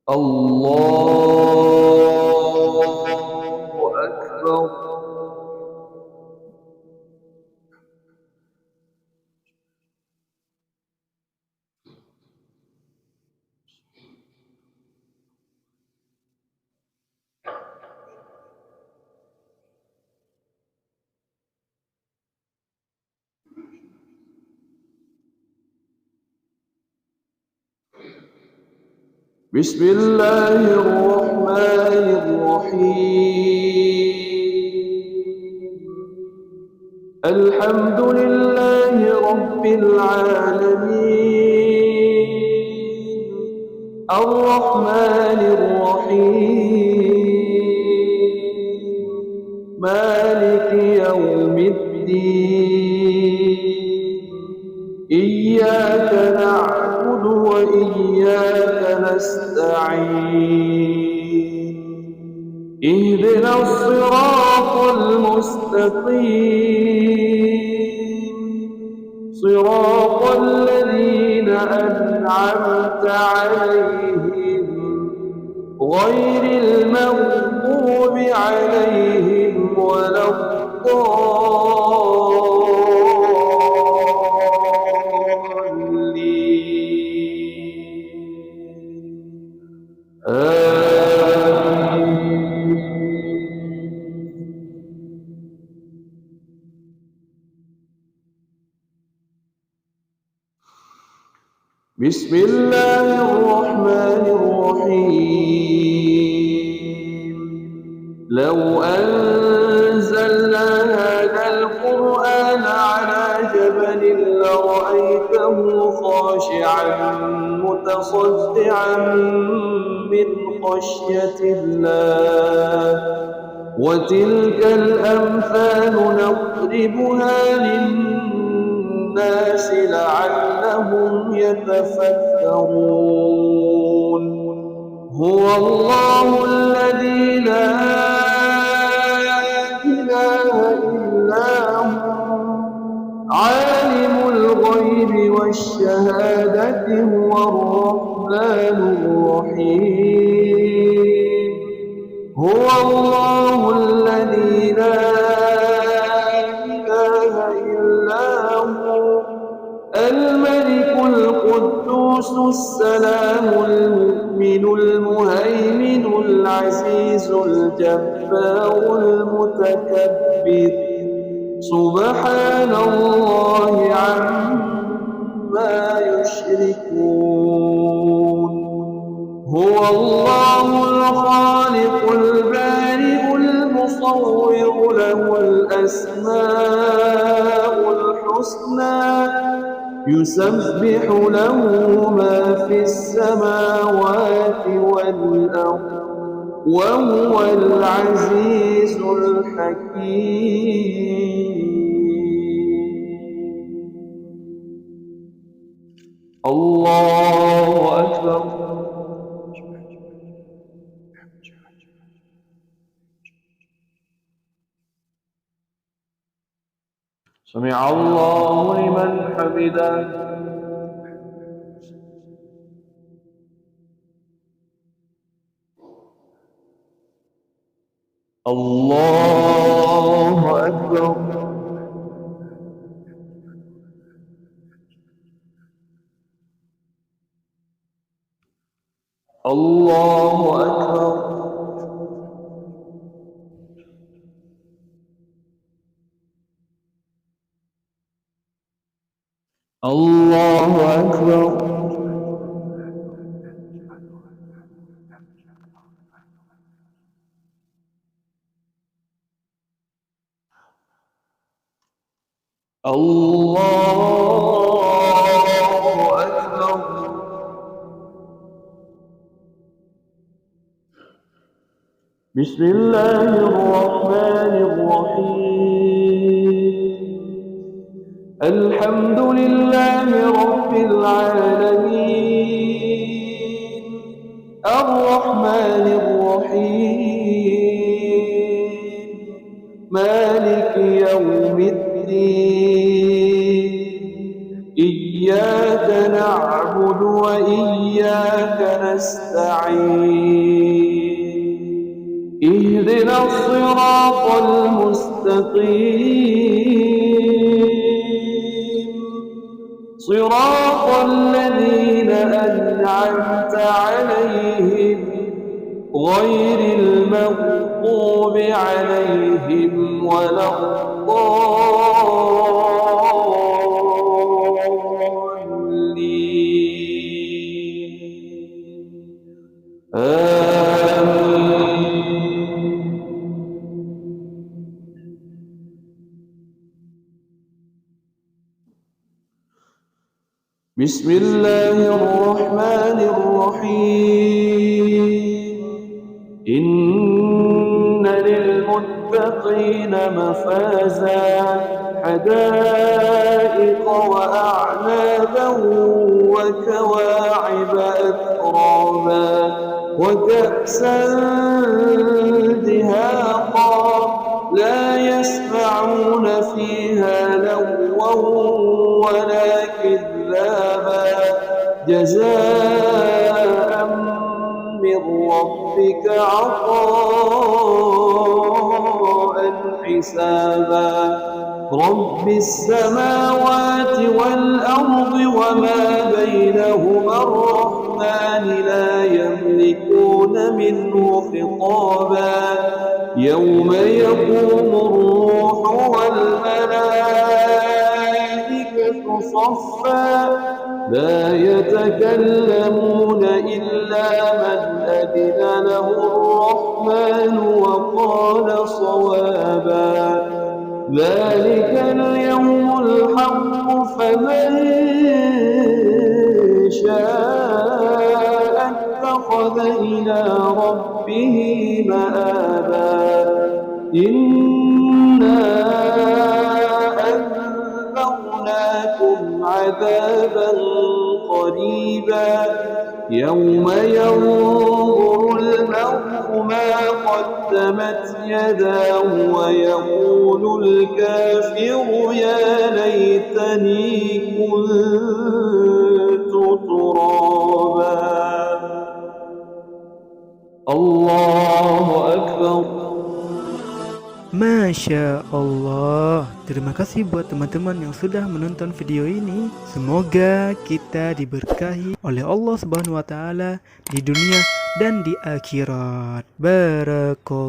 الله أكبر. بسم الله الرحمن الرحيم. الحمد لله رب العالمين، الرحمن الرحيم، مالك يوم الدين. إياك نعبد وإياك نستعين. اهدنا الصراط المستقيم، صراط الذين أنعمت عليهم غير المغضوب عليهم ولا بسم الله الرحمن الرحيم. لو أنزلنا هذا القرآن على جبل لرأيته خاشعا متصدعا من خشية الله. وتلك الأمثال نضربها للناس لعلهم يتفكرون. هو الله الذي لا إله إلا هو عالم الغيب والشهادة، هو الرحمن الرحيم. هو الله الذي لا إله إلا هو الملك القدوس السلام المؤمن المهيمن العزيز الجبار المتكبر. سبحان الله عما يشركون. هو الله الخالق البارئ المصور، له الأسماء الحسنى، يسبح له ما في السماوات والأرض، وهو العزيز الحكيم. الله أكبر. سمع الله لمن حمده. الله أكبر. الله أكبر. الله أكبر. الله أكبر. بسم الله الرحمن الرحيم. الحمد لله رب العالمين، الرحمن الرحيم، مالك يوم الدين. إياك نعبد وإياك وإياك نستعين اهدنا الصراط المستقيم صراط الذين أنعمت عليهم غير المغضوب عليهم ولا الضالين آمين. بسم الله الرحمن الرحيم إن للمتقين مفازا حدائق وأعنابا وكواعب أترابا وكأسا دهاقا لا يسمعون فيها لغوا ولا كذابا جزاء من ربك عطاء حسابا رب السماوات والأرض وما بينهما الرحمن لا يملكون منه خطابا يوم يقوم الروح والملائكة صفا لا يتكلمون إلا من أذن له الرحمن وقال صوابا ذلك اليوم الحق فمن شاء اتخذ إلى ربه مآبا إنا أنذرناكم عذابا قريبا يوم ينظر المرء ما قدمت يداه ويقول الكافر يا ليتني كنت ترابا الله أكبر. Masya Allah. Terima kasih buat teman-teman yang sudah menonton video ini. Semoga kita diberkahi oleh Allah Subhanahu wa taala di dunia dan di akhirat. Barakallah.